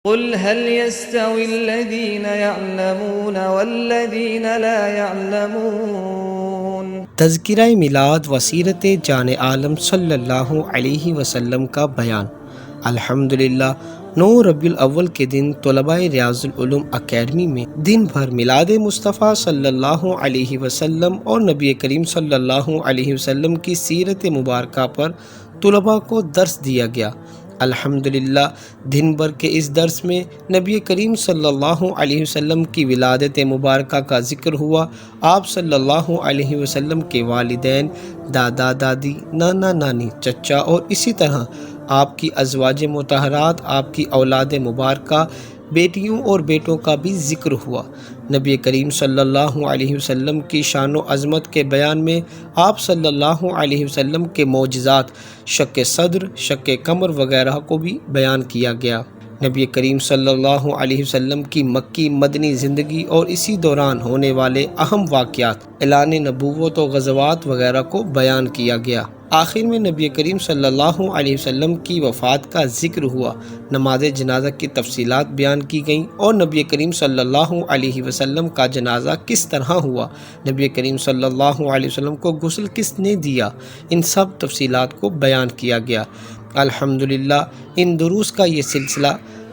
قل هل يستوي الذين يعلمون والذين لا يعلمون۔ تذکرہ میلاد و سیرت جان عالم صلی اللہ علیہ وسلم کا بیان۔ الحمدللہ 9 ربیع الاول کے دن طلباء ریاض العلوم اکیڈمی میں دن بھر میلاد مصطفیٰ صلی اللہ علیہ وسلم اور نبی کریم صلی اللہ علیہ وسلم کی سیرت مبارکہ پر طلباء کو درس دیا گیا۔ الحمدللہ دن بھر کے اس درس میں نبی کریم صلی اللہ علیہ وسلم کی ولادت مبارکہ کا ذکر ہوا۔ آپ صلی اللہ علیہ وسلم کے والدین، دادا دادی، نانا نانی، چچا اور اسی طرح آپ کی ازواج مطہرات، آپ کی اولاد مبارکہ، بیٹیوں اور بیٹوں کا بھی ذکر ہوا۔ نبی کریم صلی اللہ علیہ وسلم کی شان و عظمت کے بیان میں آپ صلی اللہ علیہ وسلم کے معجزات، شق صدر، شق کمر وغیرہ کو بھی بیان کیا گیا۔ نبی کریم صلی اللہ علیہ وسلم کی مکی مدنی زندگی اور اسی دوران ہونے والے اہم واقعات، اعلان نبوت و غزوات وغیرہ کو بیان کیا گیا۔ آخر میں نبی کریم صلی اللہ علیہ وسلم کی وفات کا ذکر ہوا، نماز جنازہ کی تفصیلات بیان کی گئیں اور نبی کریم صلی اللہ علیہ وسلم کا جنازہ کس طرح ہوا، نبی کریم صلی اللہ علیہ وسلم کو غسل کس نے دیا، ان سب تفصیلات کو بیان کیا گیا۔ الحمدللہ ان دروس کا یہ سلسلہ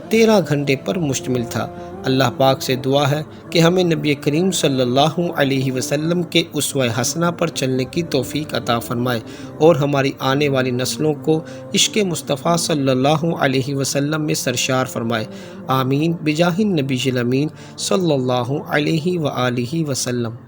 13 گھنٹے پر مشتمل تھا۔ اللہ پاک سے دعا ہے کہ ہمیں نبی کریم صلی اللہ علیہ وسلم کے اسوہ حسنہ پر چلنے کی توفیق عطا فرمائے اور ہماری آنے والی نسلوں کو عشق مصطفیٰ صلی اللہ علیہ وسلم میں سرشار فرمائے۔ آمین بجاہ النبی الامین صلی اللہ علیہ وآلہ وسلم۔